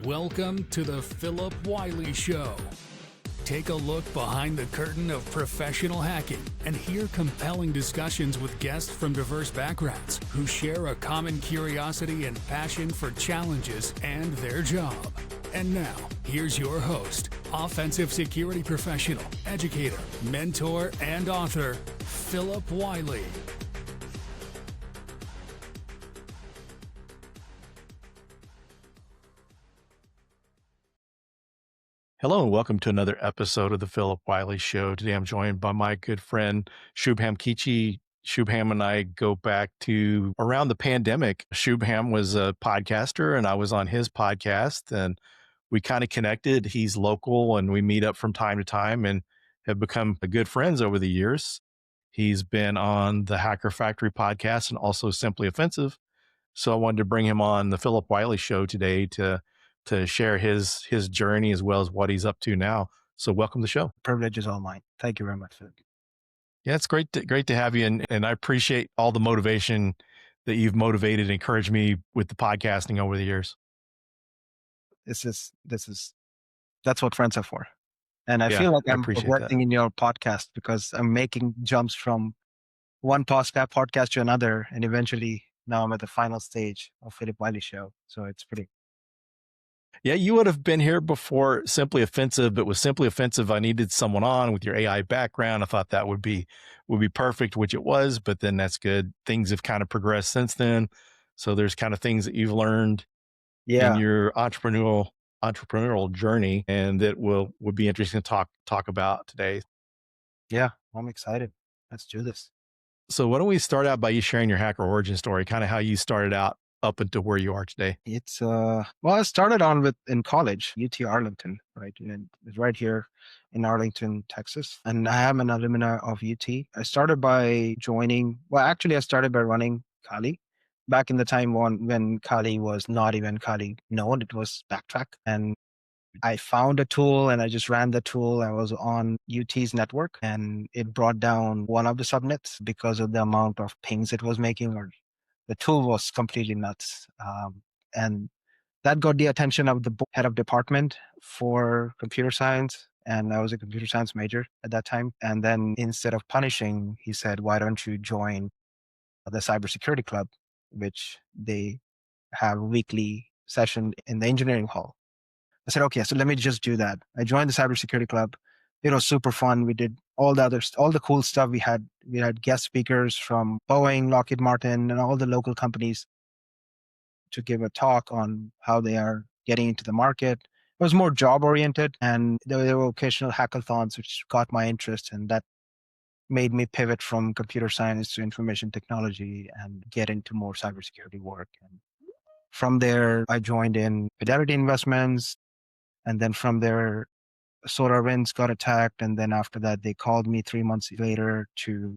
Welcome to the Phillip Wylie Show. Take a look behind the curtain of professional hacking and hear compelling discussions with guests from diverse backgrounds who share a common curiosity and passion for challenges and their job. And now, here's your host, offensive security professional, educator, mentor, and author, Phillip Wylie. Hello and welcome to another episode of the Phillip Wylie Show. Today I'm joined by my good friend Shubham Khichi. Shubham and I go back to around the pandemic. Shubham was a podcaster and I was on his podcast and we kind of connected. He's local and we meet up from time to time and have become good friends over the years. He's been on the Hacker Factory podcast and also Simply Offensive. So I wanted to bring him on the Phillip Wylie Show today to share his journey as well as what he's up to now. So welcome to the show. Privilege is all mine. Thank you very much, Phil. Yeah, it's great to have you. And I appreciate all the motivation that you've motivated and encouraged me with the podcasting over the years. That's what friends are for. And I feel like I'm progressing in your podcast because I'm making jumps from one podcast to another. And eventually now I'm at the final stage of Phillip Wylie Show. So it's pretty. Yeah, you would have been here before Simply Offensive, but with Simply Offensive, I needed someone on with your AI background. I thought that would be perfect, which it was, but then that's good. Things have kind of progressed since then. So there's kind of things that you've learned in your entrepreneurial journey and that would be interesting to talk about today. Yeah, I'm excited. Let's do this. So why don't we start out by you sharing your hacker origin story, kind of how you started out up into where you are today? It's I started on in college, UT Arlington, right? And it's right here in Arlington, Texas. And I am an alumni of UT. I started by running Kali back in the time when Kali was not even Kali known. It was Backtrack. And I found a tool and I just ran the tool. I was on UT's network and it brought down one of the subnets because of the amount of pings it was making, or the tool was completely nuts. And that got the attention of the head of department for computer science. And I was a computer science major at that time. And then instead of punishing, he said, why don't you join the Cybersecurity Club, which they have a weekly session in the engineering hall. I said, okay, so let me just do that. I joined the Cybersecurity Club. It was super fun. We did all the cool stuff. We had guest speakers from Boeing, Lockheed Martin, and all the local companies to give a talk on how they are getting into the market. It was more job oriented, and there were occasional hackathons, which got my interest, and that made me pivot from computer science to information technology and get into more cybersecurity work. And from there, I joined in Fidelity Investments, and then from there, SolarWinds got attacked. And then after that, they called me 3 months later to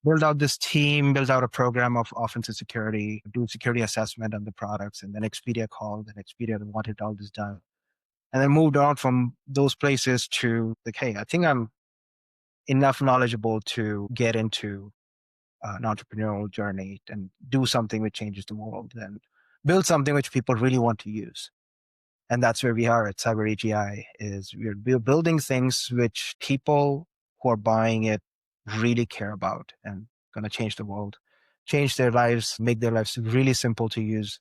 build out this team, build out a program of offensive security, do security assessment on the products. And then Expedia called, and Expedia wanted all this done. And then moved on from those places to like, hey, I think I'm enough knowledgeable to get into an entrepreneurial journey and do something which changes the world and build something which people really want to use. And that's where we are at CyberAGI, is we're building things which people who are buying it really care about and going to change the world, change their lives, make their lives really simple to use,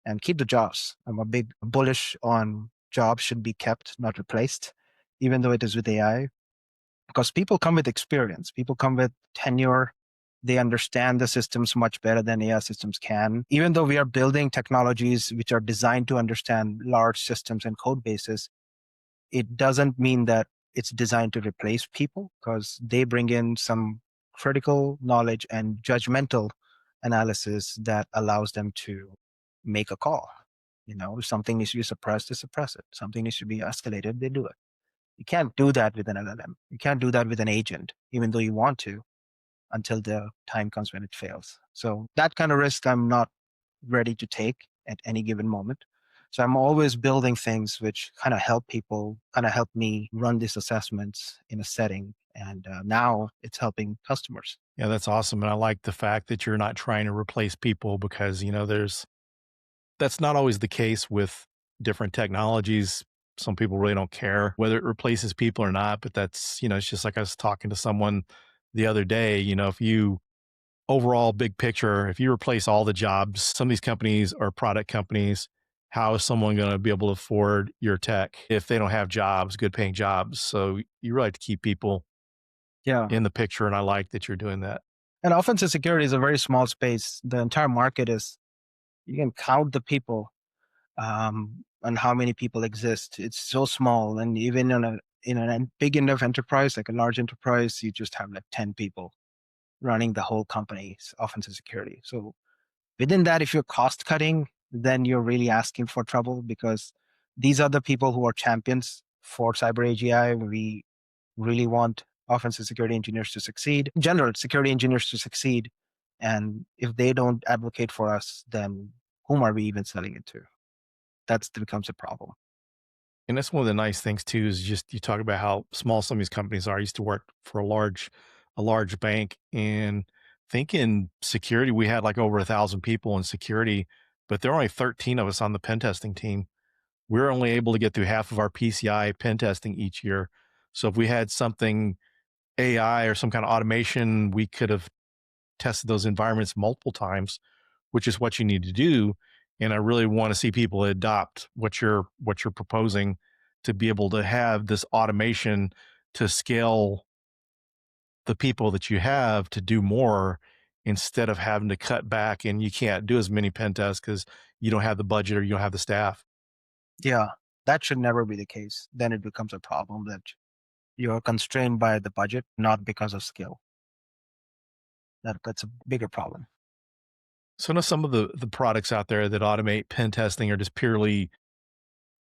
and keep the jobs. I'm a big bullish on jobs should be kept, not replaced, even though it is with AI, because people come with experience. People come with tenure. They understand the systems much better than AI systems can. Even though we are building technologies which are designed to understand large systems and code bases, it doesn't mean that it's designed to replace people, because they bring in some critical knowledge and judgmental analysis that allows them to make a call. If something needs to be suppressed, they suppress it. Something needs to be escalated, they do it. You can't do that with an LLM. You can't do that with an agent, even though you want to, until the time comes when it fails. So that kind of risk I'm not ready to take at any given moment. So I'm always building things which kind of help people, kind of help me run these assessments in a setting. And now it's helping customers. Yeah, that's awesome. And I like the fact that you're not trying to replace people, because, that's not always the case with different technologies. Some people really don't care whether it replaces people or not, but that's, it's just like I was talking to someone the other day, if you overall big picture, if you replace all the jobs, some of these companies are product companies. How is someone going to be able to afford your tech if they don't have jobs, good paying jobs? So you really have to keep people Yeah. in the picture. And I like that you're doing that. And offensive security is a very small space. The entire market is, you can count the people and how many people exist. It's so small. And even in a big enough enterprise, like a large enterprise, you just have like 10 people running the whole company's offensive security. So within that, if you're cost cutting, then you're really asking for trouble, because these are the people who are champions for CyberAGI. We really want offensive security engineers to succeed, in general, security engineers to succeed. And if they don't advocate for us, then whom are we even selling it to? That becomes a problem. And that's one of the nice things too, is just you talk about how small some of these companies are. I used to work for a large bank, and think in security, we had like over 1,000 people in security, but there are only 13 of us on the pen testing team. We're only able to get through half of our PCI pen testing each year. So if we had something AI or some kind of automation, we could have tested those environments multiple times, which is what you need to do. And I really want to see people adopt what you're proposing, to be able to have this automation to scale the people that you have to do more, instead of having to cut back and you can't do as many pen tests because you don't have the budget or you don't have the staff. Yeah, that should never be the case. Then it becomes a problem that you're constrained by the budget, not because of skill. That's a bigger problem. So now some of the products out there that automate pen testing are just purely,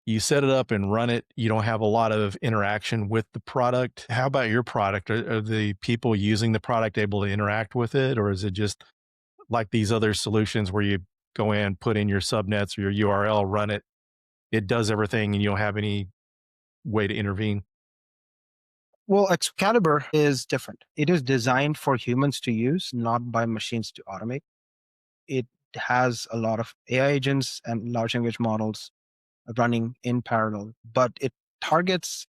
you set it up and run it. You don't have a lot of interaction with the product. How about your product? Are the people using the product able to interact with it? Or is it just like these other solutions where you go in, put in your subnets or your URL, run it, it does everything, and you don't have any way to intervene? Well, Excalibur is different. It is designed for humans to use, not by machines to automate. It has a lot of AI agents and large language models running in parallel, but it targets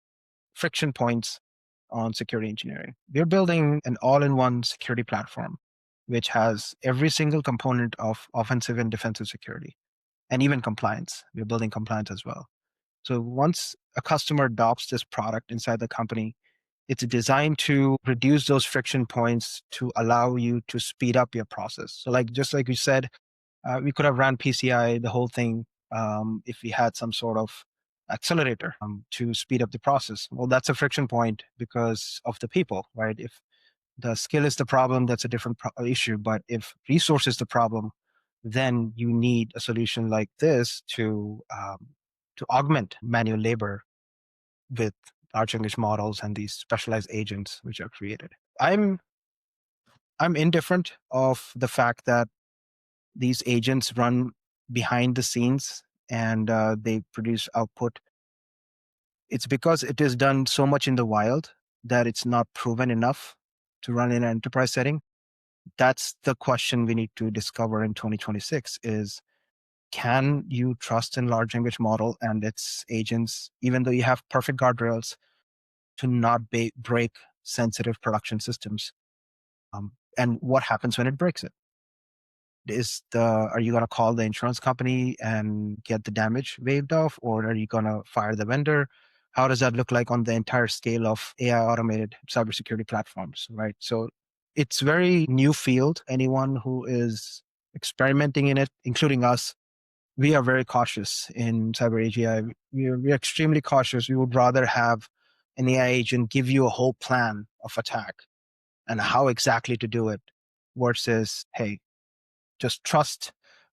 friction points on security engineering. We're building an all-in-one security platform, which has every single component of offensive and defensive security, and even compliance. We're building compliance as well. So once a customer adopts this product inside the company, it's designed to reduce those friction points to allow you to speed up your process. So just like you said, we could have ran PCI, the whole thing, if we had some sort of accelerator to speed up the process. Well, that's a friction point because of the people, right? If the skill is the problem, that's a different issue. But if resource is the problem, then you need a solution like this to augment manual labor with large language models and these specialized agents which are created. I'm indifferent of the fact that these agents run behind the scenes and they produce output. It's because it is done so much in the wild that it's not proven enough to run in an enterprise setting. That's the question we need to discover in 2026 is, can you trust in large language model and its agents, even though you have perfect guardrails, to not break sensitive production systems? And what happens when it breaks it? Are you going to call the insurance company and get the damage waived off, or are you going to fire the vendor? How does that look like on the entire scale of AI automated cybersecurity platforms, right? So it's very new field. Anyone who is experimenting in it, including us, we are very cautious in CyberAGI. We're extremely cautious. We would rather have an AI agent give you a whole plan of attack and how exactly to do it versus, hey, just trust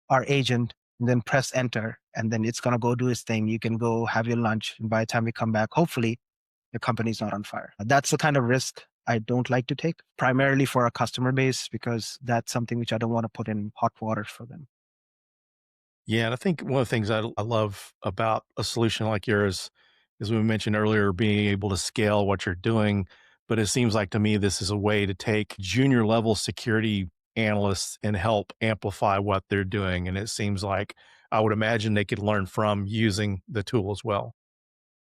our agent and then press enter, and then it's going to go do its thing. You can go have your lunch. And by the time we come back, hopefully your company's not on fire. That's the kind of risk I don't like to take, primarily for our customer base, because that's something which I don't want to put in hot water for them. Yeah, and I think one of the things I love about a solution like yours is, we mentioned earlier, being able to scale what you're doing. But it seems like to me this is a way to take junior level security analysts and help amplify what they're doing. And it seems like I would imagine they could learn from using the tool as well.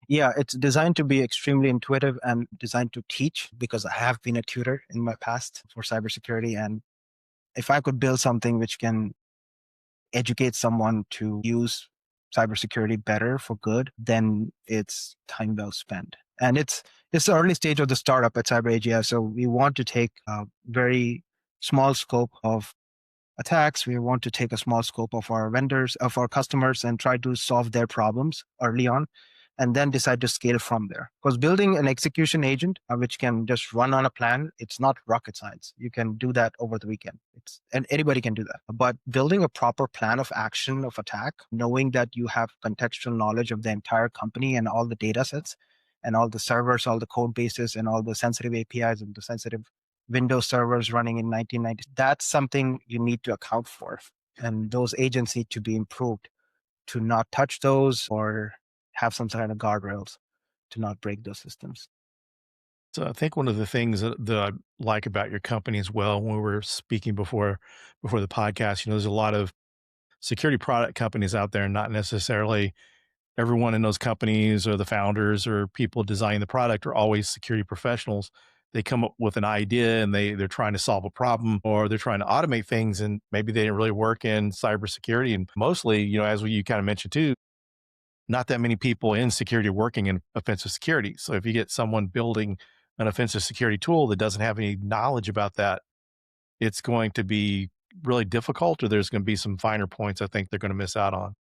Yeah, it's designed to be extremely intuitive and designed to teach because I have been a tutor in my past for cybersecurity. And if I could build something which can educate someone to use cybersecurity better for good, then it's time well spent. And it's the early stage of the startup at CyberAGI. So we want to take a very small scope of attacks. We want to take a small scope of our vendors, of our customers, and try to solve their problems early on, and then decide to scale from there. Because building an execution agent, which can just run on a plan, it's not rocket science. You can do that over the weekend. And anybody can do that. But building a proper plan of action of attack, knowing that you have contextual knowledge of the entire company and all the data sets and all the servers, all the code bases, and all the sensitive APIs and the sensitive Windows servers running in 1990s. That's something you need to account for. And those agents need to be improved to not touch those or have some kind of guardrails to not break those systems. So I think one of the things that I like about your company as well, when we were speaking before the podcast, there's a lot of security product companies out there, and not necessarily everyone in those companies or the founders or people designing the product are always security professionals. They come up with an idea and they're trying to solve a problem, or they're trying to automate things, and maybe they didn't really work in cybersecurity. And mostly, as you kind of mentioned too, not that many people in security working in offensive security. So if you get someone building an offensive security tool that doesn't have any knowledge about that, it's going to be really difficult, or there's going to be some finer points I think they're going to miss out on.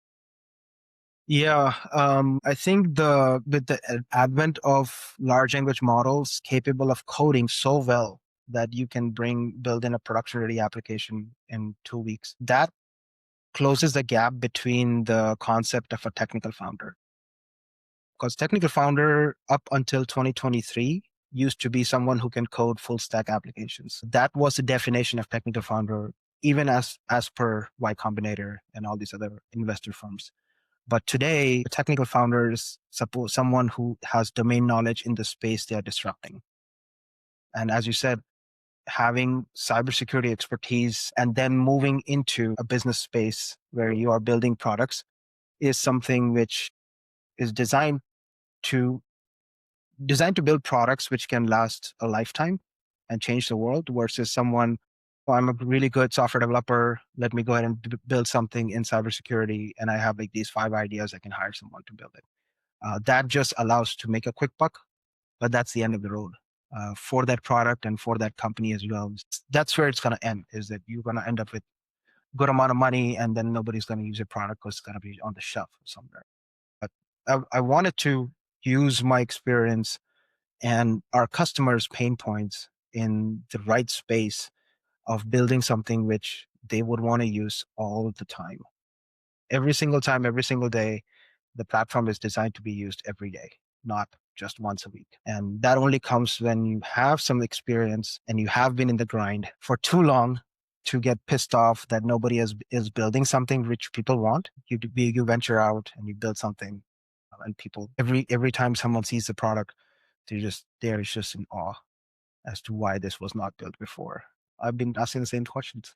Yeah, I think with the advent of large language models capable of coding so well that you can build in a production ready application in 2 weeks, that closes the gap between the concept of a technical founder. Because technical founder up until 2023 used to be someone who can code full stack applications. That was the definition of technical founder, even as per Y Combinator and all these other investor firms. But today, a technical founder is suppose someone who has domain knowledge in the space they are disrupting. And as you said, having cybersecurity expertise and then moving into a business space where you are building products is something which is to designed to build products which can last a lifetime and change the world, versus someone, oh, I'm a really good software developer. Let me go ahead and build something in cybersecurity. And I have like these 5 ideas. I can hire someone to build it. That just allows to make a quick buck, but that's the end of the road for that product and for that company as well. That's where it's going to end, is that you're going to end up with good amount of money and then nobody's going to use your product because it's going to be on the shelf somewhere. But I wanted to use my experience and our customers' pain points in the right space of building something which they would want to use all the time. Every single time, every single day, the platform is designed to be used every day, not just once a week. And that only comes when you have some experience and you have been in the grind for too long to get pissed off that nobody is building something which people want. You venture out and you build something, and people every time someone sees the product, they're just in awe as to why this was not built before. I've been asking the same questions.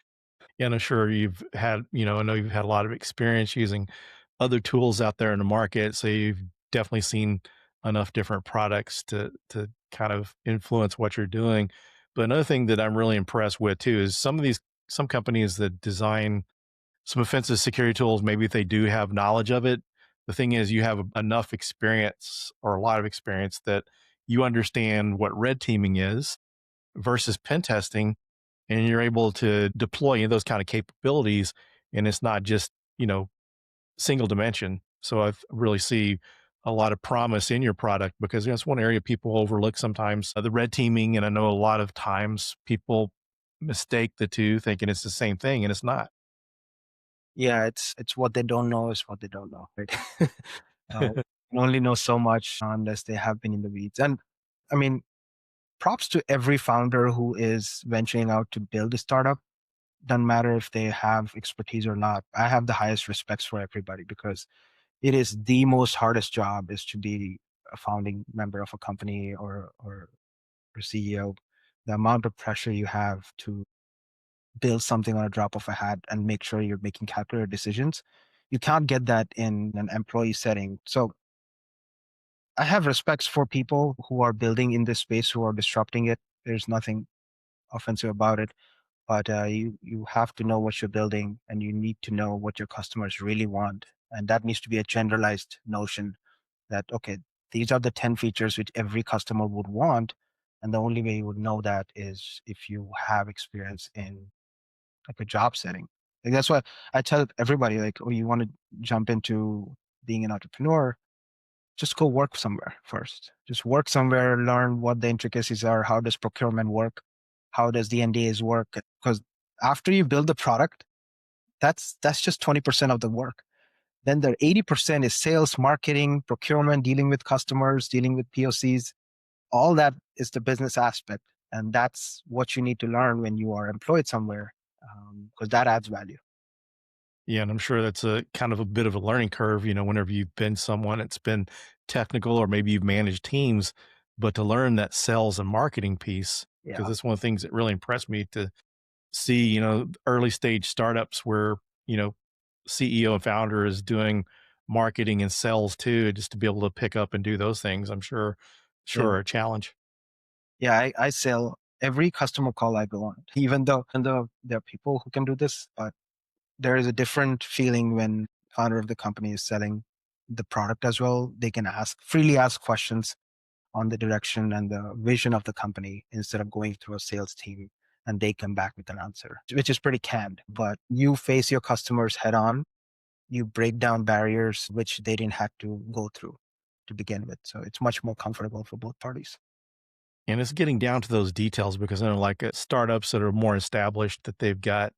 Yeah, and I'm sure you've had, I know you've had a lot of experience using other tools out there in the market. So you've definitely seen enough different products to kind of influence what you're doing. But another thing that I'm really impressed with too is some companies that design some offensive security tools, maybe if they do have knowledge of it. The thing is, you have enough experience, or a lot of experience, that you understand what red teaming is versus pen testing, and you're able to deploy those kind of capabilities, and it's not just single dimension. So I really see a lot of promise in your product, because that's one area people overlook sometimes, the red teaming. And I know a lot of times people mistake the two, thinking it's the same thing, and it's not. Yeah, it's what they don't know is what they don't know, right? You can only know so much unless they have been in the weeds. And I mean, props to every founder who is venturing out to build a startup. Doesn't matter if they have expertise or not. I have the highest respects for everybody, because it is the most hardest job is to be a founding member of a company or CEO. The amount of pressure you have to build something on a drop of a hat and make sure you're making calculated decisions You can't get that in an employee setting. So I have respects for people who are building in this space, who are disrupting it. There's nothing offensive about it, but you have to know what you're building, and you need to know what your customers really want. And that needs to be a generalized notion that, okay, these are the 10 features which every customer would want. And the only way you would know that is if you have experience in like a job setting. Like that's why I tell everybody, like, oh, you want to jump into being an entrepreneur, just go work somewhere first. Just work somewhere, learn what the intricacies are. How does procurement work? How does the NDAs work? Because after you build the product, that's just 20% of the work. Then the 80% is sales, marketing, procurement, dealing with customers, dealing with POCs. All that is the business aspect. And that's what you need to learn when you are employed somewhere, because that adds value. Yeah, and I'm sure that's a kind of a bit of a learning curve, whenever you've been someone that's been technical or maybe you've managed teams, but to learn that sales and marketing piece, because Yeah. that's one of the things that really impressed me to see, early stage startups where, you know, CEO and founder is doing marketing and sales too, just to be able to pick up and do those things. I'm sure Yeah. a challenge. Yeah. I sell every customer call I go on, even though there are people who can do this, but there is a different feeling when founder of the company is selling the product as well. They can freely ask questions on the direction and the vision of the company instead of going through a sales team and they come back with an answer, which is pretty canned. But you face your customers head on, you break down barriers which they didn't have to go through to begin with. So it's much more comfortable for both parties. And it's getting down to those details because I know like startups that are more established that they've got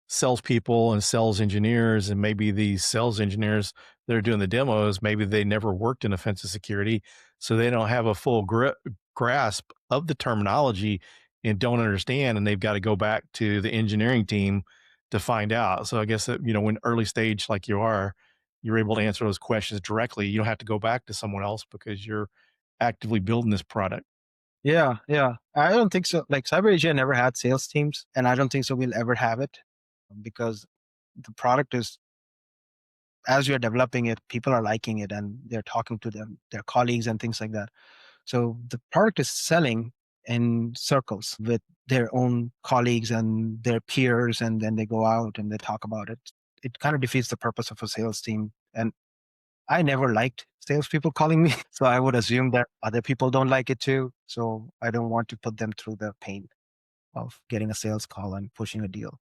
salespeople and sales engineers, and maybe these sales engineers that are doing the demos, maybe they never worked in offensive security, so they don't have a full grasp of the terminology and don't understand, and they've got to go back to the engineering team to find out. So I guess that, when early stage like you are, you're able to answer those questions directly. You don't have to go back to someone else because you're actively building this product. Yeah, yeah. I don't think so. Like CyberAGI never had sales teams, and I don't think so we'll ever have it because the product is, as you're developing it, people are liking it and they're talking to their colleagues and things like that. So the product is selling in circles with their own colleagues and their peers, and then they go out and they talk about it. It kind of defeats the purpose of a sales team. And I never liked salespeople calling me, so I would assume that other people don't like it too. So I don't want to put them through the pain of getting a sales call and pushing a deal.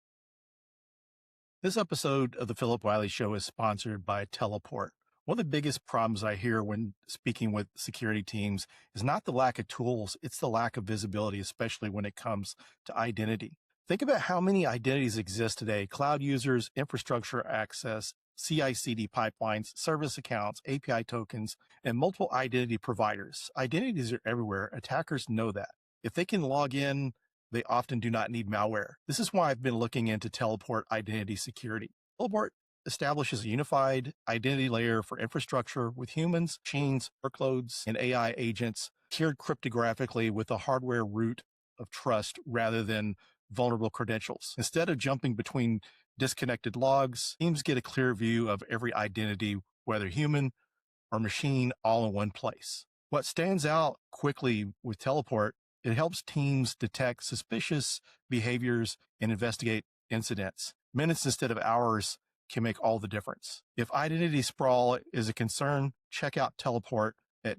This episode of the Phillip Wylie Show is sponsored by Teleport. One of the biggest problems I hear when speaking with security teams is not the lack of tools, it's the lack of visibility, especially when it comes to identity. Think about how many identities exist today: cloud users, infrastructure access, CI/CD pipelines, service accounts, API tokens, and multiple identity providers. Identities are everywhere. Attackers know that. If they can log in, they often do not need malware. This is why I've been looking into Teleport Identity Security. Teleport establishes a unified identity layer for infrastructure with humans, machines, workloads, and AI agents tiered cryptographically with a hardware root of trust rather than vulnerable credentials. Instead of jumping between disconnected logs, teams get a clear view of every identity, whether human or machine, all in one place. What stands out quickly with Teleport, it helps teams detect suspicious behaviors and investigate incidents. Minutes instead of hours can make all the difference. If identity sprawl is a concern, check out Teleport at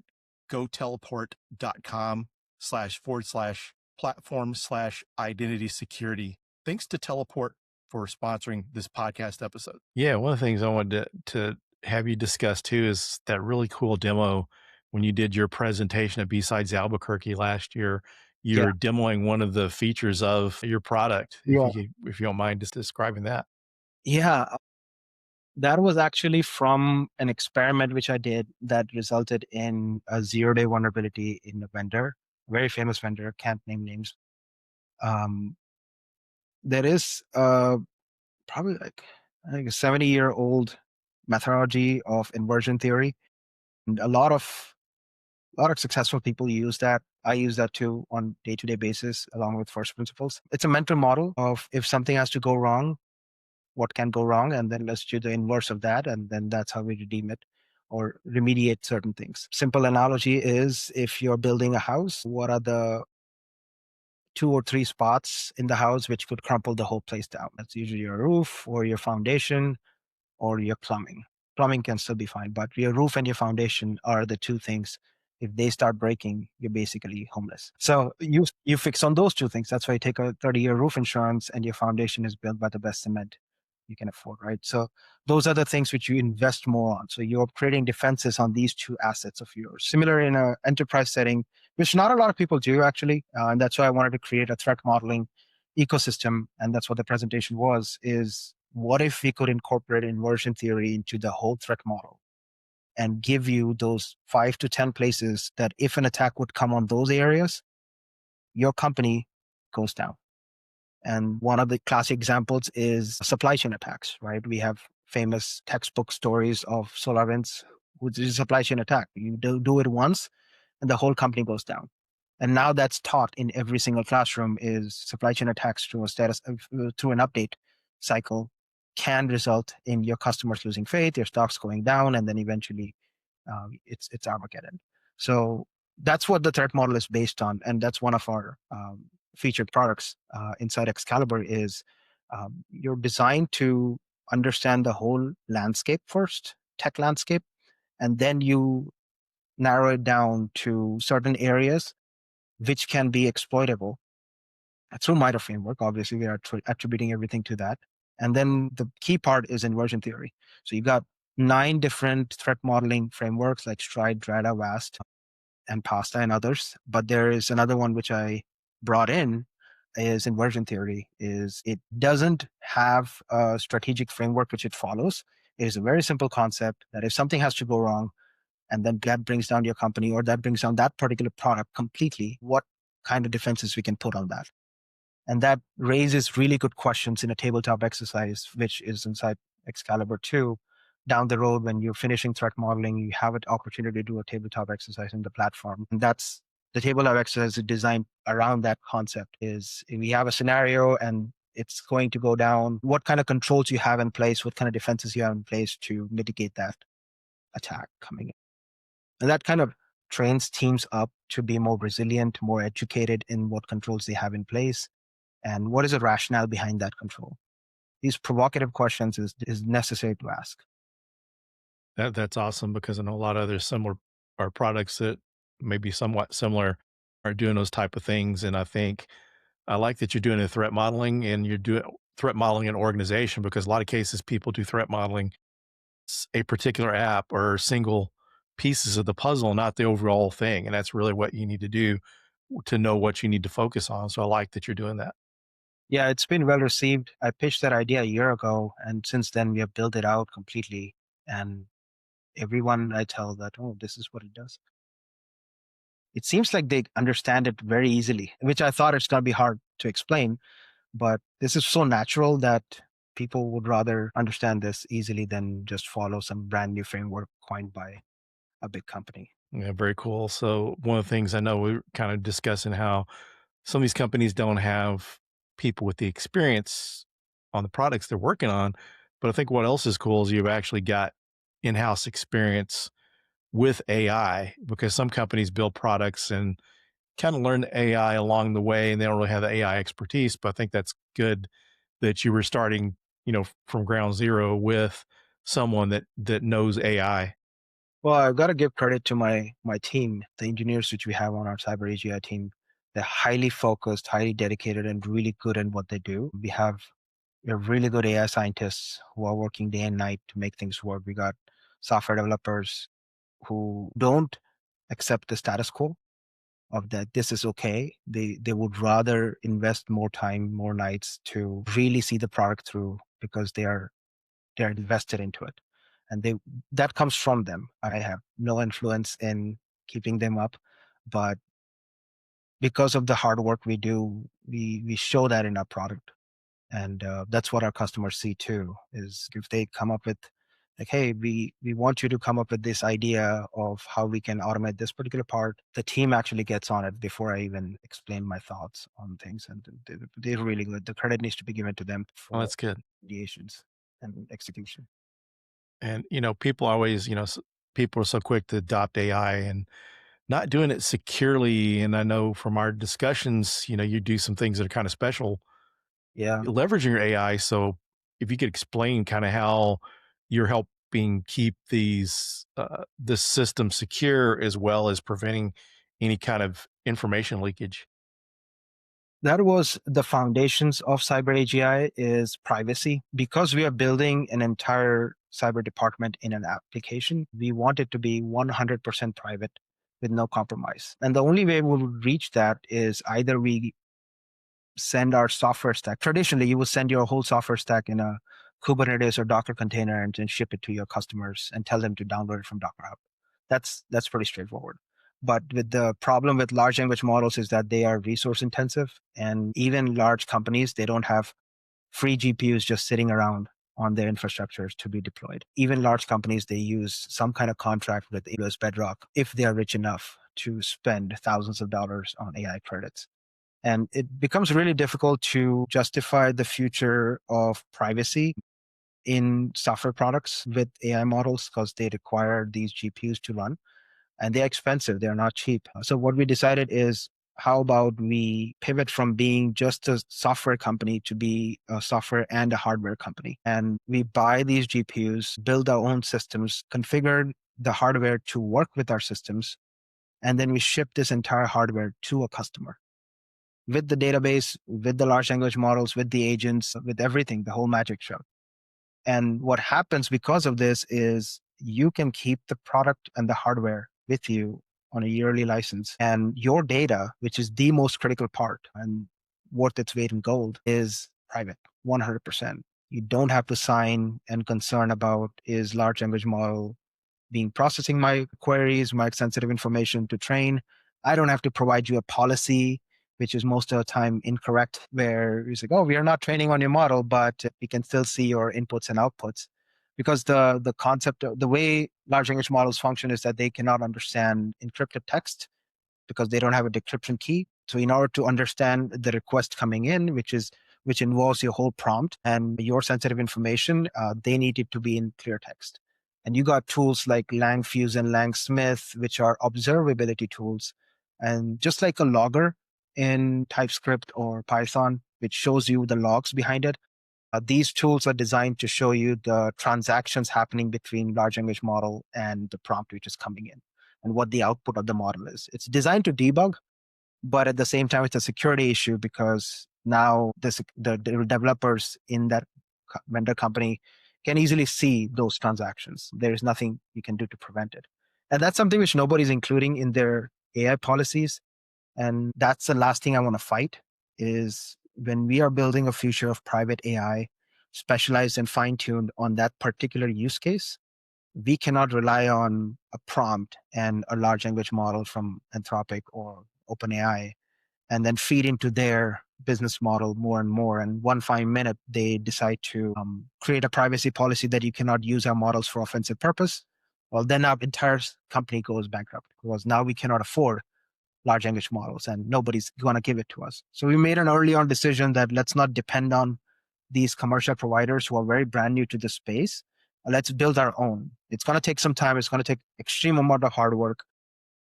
goteleport.com/platform/identity security. Thanks to Teleport for sponsoring this podcast episode. Yeah, one of the things I wanted to have you discuss too is that really cool demo when you did your presentation at B-Sides Albuquerque last year. Yeah. You're demoing one of the features of your product. Yeah. If you don't mind just describing that. Yeah. That was actually from an experiment which I did that resulted in a 0-day vulnerability in a vendor, a very famous vendor, can't name names. There is probably like, I think, a 70-year-old methodology of inversion theory. And a lot of successful people use that. I use that too on day-to-day basis along with first principles. It's a mental model of if something has to go wrong, what can go wrong, and then let's do the inverse of that, and then that's how we redeem it or remediate certain things. Simple analogy is, if you're building a house, what are the 2 or 3 spots in the house which could crumple the whole place down? That's usually your roof or your foundation or your plumbing. Plumbing can still be fine, but your roof and your foundation are the 2 things. If they start breaking, you're basically homeless. So you fix on those 2 things. That's why you take a 30-year roof insurance, and your foundation is built by the best cement you can afford, right? So those are the things which you invest more on. So you're creating defenses on these 2 assets of yours. Similar in an enterprise setting, which not a lot of people do actually, and that's why I wanted to create a threat modeling ecosystem, and that's what the presentation was, is what if we could incorporate inversion theory into the whole threat model and give you those 5 to 10 places that if an attack would come on those areas, your company goes down. And one of the classic examples is supply chain attacks, right? We have famous textbook stories of SolarWinds, which is a supply chain attack. You do it once and the whole company goes down. And now that's taught in every single classroom, is supply chain attacks through through an update cycle can result in your customers losing faith, your stocks going down, and then eventually it's Armageddon. So that's what the threat model is based on, and that's one of our featured products inside Excalibur. Is you're designed to understand the whole landscape first, tech landscape, and then you narrow it down to certain areas which can be exploitable through MITRE framework. Obviously, we are attributing everything to that. And then the key part is inversion theory. So you've got 9 different threat modeling frameworks like Stride, Drata, VAST, and PASTA, and others. But there is another one which I brought in, is inversion theory. Is it doesn't have a strategic framework which it follows. It is a very simple concept that if something has to go wrong, and then that brings down your company, or that brings down that particular product completely, what kind of defenses we can put on that? And that raises really good questions in a tabletop exercise, which is inside Excalibur 2. Down the road, when you're finishing threat modeling, you have an opportunity to do a tabletop exercise in the platform. And that's the tabletop exercise is designed around that concept. Is we have a scenario and it's going to go down, what kind of controls you have in place, what kind of defenses you have in place to mitigate that attack coming in. And that kind of trains teams up to be more resilient, more educated in what controls they have in place, and what is the rationale behind that control. These provocative questions is necessary to ask. That's awesome, because I know a lot of other similar or products that may be somewhat similar are doing those type of things. And I think I like that you're doing the threat modeling, and you're doing threat modeling in organization, because a lot of cases people do threat modeling a particular app or single pieces of the puzzle, not the overall thing. And that's really what you need to do to know what you need to focus on. So I like that you're doing that. Yeah, it's been well received. I pitched that idea a year ago, and since then we have built it out completely. And everyone I tell that, oh, this is what it does. It seems like they understand it very easily, which I thought it's going to be hard to explain. But this is so natural that people would rather understand this easily than just follow some brand new framework coined by a big company. Yeah, very cool. So one of the things I know, we were kind of discussing how some of these companies don't have people with the experience on the products they're working on. But I think what else is cool is you've actually got in-house experience with AI, because some companies build products and kind of learn the AI along the way, and they don't really have the AI expertise. But I think that's good that you were starting, from ground zero with someone that knows AI. Well, I've got to give credit to my team, the engineers which we have on our CyberAGI team. They're highly focused, highly dedicated, and really good at what they do. We have really good AI scientists who are working day and night to make things work. We got software developers who don't accept the status quo of that this is okay. They would rather invest more time, more nights to really see the product through, because they're invested into it. And that comes from them. I have no influence in keeping them up, but because of the hard work we do, we show that in our product. And that's what our customers see too, is if they come up with Like, hey, we want you to come up with this idea of how we can automate this particular part. The team actually gets on it before I even explain my thoughts on things, and they're really good. The credit needs to be given to them Well, for that's good. ideations and execution. And, people always, people are so quick to adopt AI and not doing it securely. And I know from our discussions, you do some things that are kind of special Yeah. leveraging your AI. So if you could explain kind of how you're helping keep this system secure as well as preventing any kind of information leakage. That was the foundations of CyberAGI is privacy. Because we are building an entire cyber department in an application, we want it to be 100% private with no compromise. And the only way we'll reach that is either we send our software stack. Traditionally, you will send your whole software stack in a Kubernetes or Docker container and then ship it to your customers and tell them to download it from Docker Hub. That's pretty straightforward. But with the problem with large language models is that they are resource intensive, and even large companies, they don't have free GPUs just sitting around on their infrastructures to be deployed. Even large companies, they use some kind of contract with AWS Bedrock if they are rich enough to spend thousands of dollars on AI credits. And it becomes really difficult to justify the future of privacy in software products with AI models because they require these GPUs to run, and they're expensive. They're not cheap. So what we decided is, how about we pivot from being just a software company to be a software and a hardware company? And we buy these GPUs, build our own systems, configure the hardware to work with our systems, and then we ship this entire hardware to a customer with the database, with the large language models, with the agents, with everything, the whole magic show. And what happens because of this is you can keep the product and the hardware with you on a yearly license. And your data, which is the most critical part and worth its weight in gold, is private, 100%. You don't have to sign and concern about is large language model being processing my queries, my sensitive information to train. I don't have to provide you a policy, which is most of the time incorrect, where it's like, oh, we are not training on your model, but we can still see your inputs and outputs. Because the concept of the way large language models function is that they cannot understand encrypted text because they don't have a decryption key. So in order to understand the request coming in, which involves your whole prompt and your sensitive information, they need it to be in clear text. And you got tools like LangFuse and LangSmith, which are observability tools. And just like a logger in TypeScript or Python, which shows you the logs behind it, these tools are designed to show you the transactions happening between large language model and the prompt which is coming in and what the output of the model is. It's designed to debug, but at the same time, it's a security issue because now the developers in that vendor company can easily see those transactions. There is nothing you can do to prevent it. And that's something which nobody's including in their AI policies. And that's the last thing I want to fight is when we are building a future of private AI specialized and fine-tuned on that particular use case, we cannot rely on a prompt and a large language model from Anthropic or OpenAI and then feed into their business model more and more. And one fine minute, they decide to create a privacy policy that you cannot use our models for offensive purpose. Well, then our entire company goes bankrupt because now we cannot afford large language models and nobody's going to give it to us. So we made an early on decision that let's not depend on these commercial providers who are very brand new to the space. Let's build our own. It's going to take some time. It's going to take extreme amount of hard work.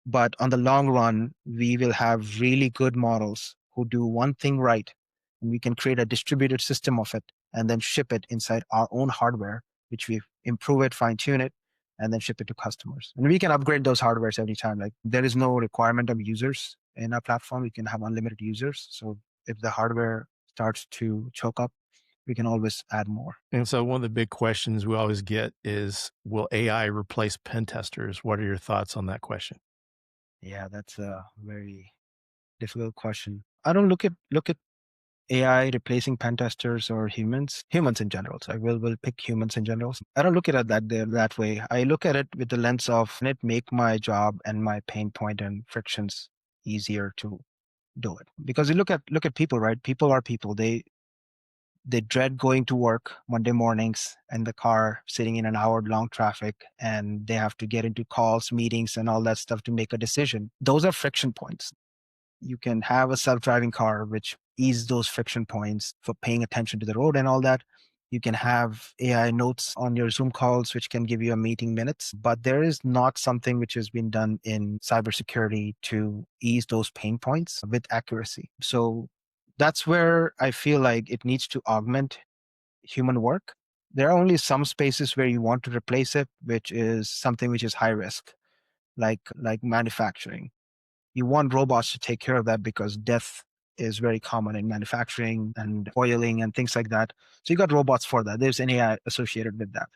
But on the long run, we will have really good models who do one thing right. And we can create a distributed system of it and then ship it inside our own hardware, which we improve it, fine tune it, and then ship it to customers. And we can upgrade those hardwares every time. Like there is no requirement of users in our platform. We can have unlimited users. So if the hardware starts to choke up, we can always add more. And so one of the big questions we always get is, will AI replace pen testers? What are your thoughts on that question? Yeah, that's a very difficult question. I don't look at AI replacing pen testers or humans in general. So I will pick humans in general. I don't look at it that way. I look at it with the lens of, can it make my job and my pain point and frictions easier to do it? Because you look at people, right? People are people. They dread going to work Monday mornings in the car, sitting in an hour-long traffic, and they have to get into calls, meetings, and all that stuff to make a decision. Those are friction points. You can have a self-driving car, which ease those friction points for paying attention to the road and all that. You can have AI notes on your Zoom calls, which can give you a meeting minutes, but there is not something which has been done in cybersecurity to ease those pain points with accuracy. So that's where I feel like it needs to augment human work. There are only some spaces where you want to replace it, which is something which is high risk, like manufacturing. You want robots to take care of that because death is very common in manufacturing and oiling and things like that. So you got robots for that. There's an AI associated with that.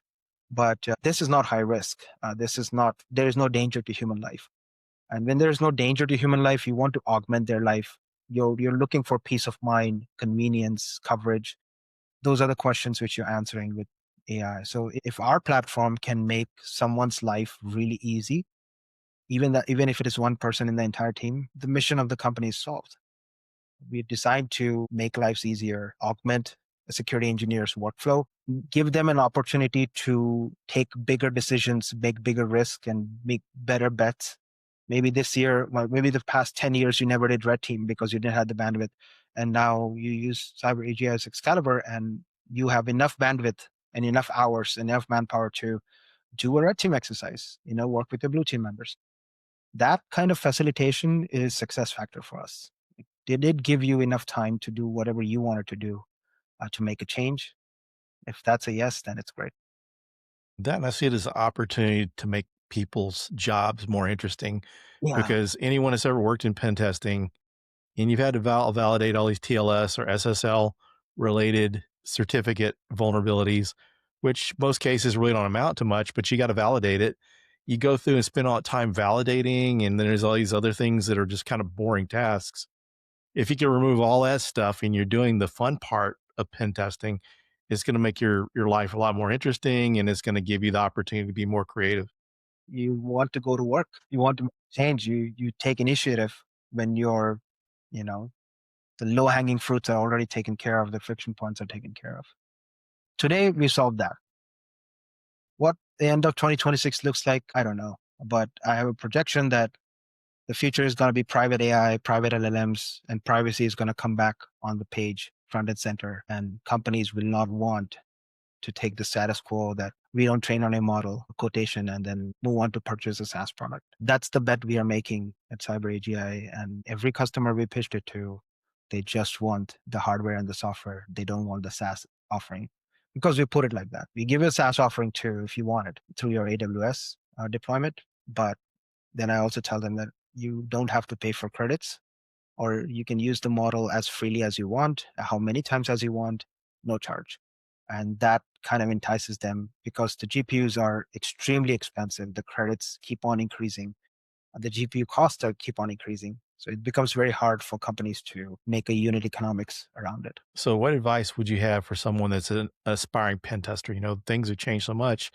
But this is not high risk. There is no danger to human life. And when there is no danger to human life, you want to augment their life. You're looking for peace of mind, convenience, coverage. Those are the questions which you're answering with AI. So if our platform can make someone's life really easy, even if it is one person in the entire team, the mission of the company is solved. We decide to make lives easier, augment a security engineer's workflow, give them an opportunity to take bigger decisions, make bigger risk, and make better bets. Maybe this year, well, maybe the past 10 years, you never did red team because you didn't have the bandwidth. And now you use CyberAGI as Excalibur, and you have enough bandwidth and enough hours, enough manpower to do a red team exercise, work with your blue team members. That kind of facilitation is success factor for us. Did it give you enough time to do whatever you wanted to do to make a change? If that's a yes, then it's great. That and I see it as an opportunity to make people's jobs more interesting Yeah, because anyone that's ever worked in pen testing and you've had to validate all these TLS or SSL related certificate vulnerabilities, which most cases really don't amount to much, but you got to validate it. You go through and spend all that time validating, and then there's all these other things that are just kind of boring tasks. If you can remove all that stuff and you're doing the fun part of pen testing, it's going to make your life a lot more interesting, and it's going to give you the opportunity to be more creative. you want to go to work. You want to change. You take initiative when you know, the low hanging fruits are already taken care of. The friction points are taken care of. Today we solved that. What the end of 2026 looks like, I don't know, but I have a projection that the future is going to be private AI, private LLMs, and privacy is going to come back on the page front and center. And companies will not want to take the status quo that we don't train on a model, a quotation, and then move on to purchase a SaaS product. That's the bet we are making at CyberAGI. And every customer we pitched it to, they just want the hardware and the software. They don't want the SaaS offering because we put it like that. We give you a SaaS offering too if you want it through your AWS deployment. But then I also tell them that you don't have to pay for credits, or you can use the model as freely as you want, how many times as you want, no charge. And that kind of entices them because the GPUs are extremely expensive. The credits keep on increasing. The GPU costs keep on increasing. So it becomes very hard for companies to make a unit economics around it. So, what advice would you have for someone that's an aspiring pen tester? Things have changed so much.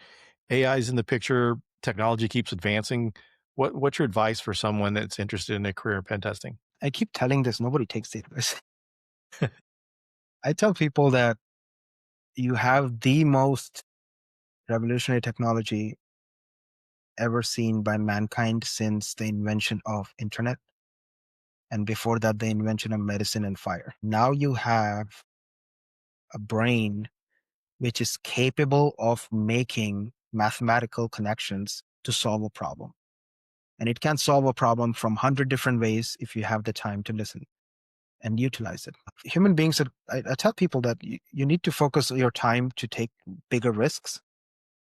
AI is in the picture. Technology keeps advancing. What's your advice for someone that's interested in a career in pen testing? I keep telling this, nobody takes the advice. I tell people that you have the most revolutionary technology ever seen by mankind since the invention of internet, and before that the invention of medicine and fire. Now you have a brain which is capable of making mathematical connections to solve a problem, and it can solve a problem from 100 different ways if you have the time to listen and utilize it. Human beings, I tell people that you need to focus your time to take bigger risks,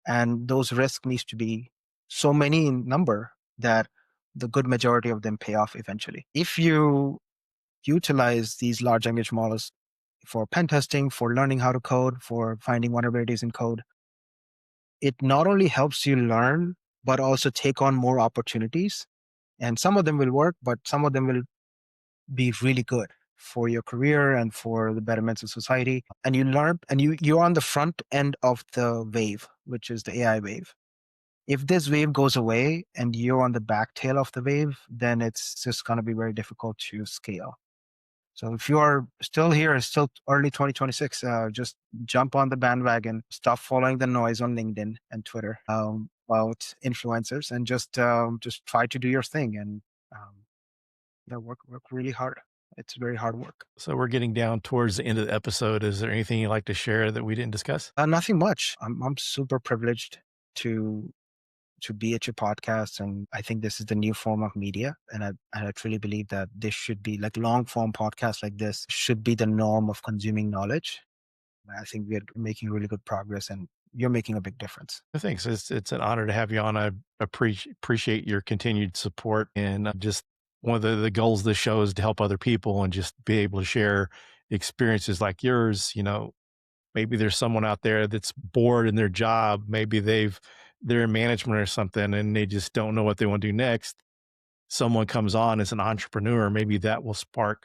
and those risks needs to be so many in number that the good majority of them pay off eventually. If you utilize these large language models for pen testing, for learning how to code, for finding vulnerabilities in code, it not only helps you learn, but also take on more opportunities. And some of them will work, but some of them will be really good for your career and for the betterments of society. And you learn, and you're on the front end of the wave, which is the AI wave. If this wave goes away and you're on the back tail of the wave, then it's just going to be very difficult to scale. So if you are still here, it's still early 2026, just jump on the bandwagon, stop following the noise on LinkedIn and Twitter about influencers, and just try to do your thing and work really hard. It's very hard work. So we're getting down towards the end of the episode. Is there anything you'd like to share that we didn't discuss? Nothing much. I'm super privileged to be at your podcast, and I think this is the new form of media, and I truly believe that this should be like long form podcasts like this should be the norm of consuming knowledge. I think we're making really good progress, and you're making a big difference. Thanks. It's an honor to have you on. I appreciate your continued support, and just one of the goals of the show is to help other people and just be able to share experiences like yours. Maybe there's someone out there that's bored in their job. Maybe they're in management or something and they just don't know what they want to do next. Someone comes on as an entrepreneur, maybe that will spark,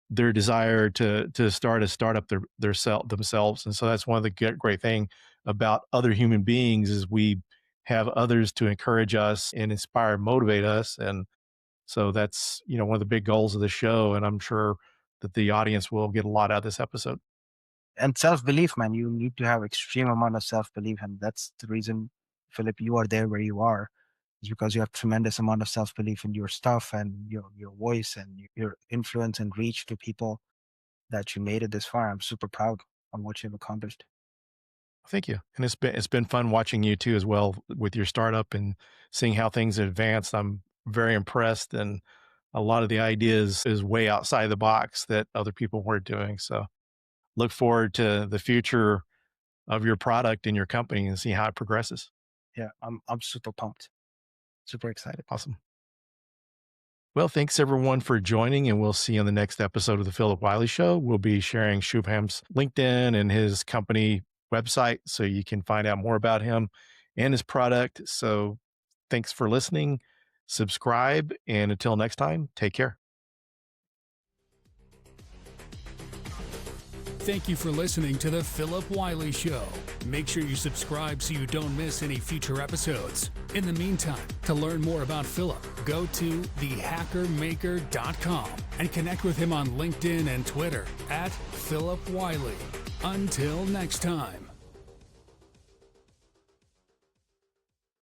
their desire to start a startup themselves. And so that's one of the great thing about other human beings is we have others to encourage us and inspire, motivate us. And so that's, one of the big goals of the show. And I'm sure that the audience will get a lot out of this episode. And self-belief, man, you need to have extreme amount of self-belief. And that's the reason, Philip, you are there where you are, is because you have tremendous amount of self-belief in your stuff and your voice and your influence and reach to people that you made it this far. I'm super proud of what you've accomplished. Thank you. And it's been fun watching you too as well with your startup and seeing how things advanced. I'm very impressed, and a lot of the ideas is way outside the box that other people weren't doing. So look forward to the future of your product and your company and see how it progresses. Yeah, I'm super pumped. Super excited. Awesome. Well, thanks everyone for joining, and we'll see you on the next episode of the Phillip Wylie Show. We'll be sharing Shubham's LinkedIn and his company website so you can find out more about him and his product. So thanks for listening. Subscribe, and until next time, take care. Thank you for listening to the Phillip Wylie Show. Make sure you subscribe so you don't miss any future episodes. In the meantime, to learn more about Phillip, go to thehackermaker.com and connect with him on LinkedIn and Twitter @Phillip Wylie. Until next time.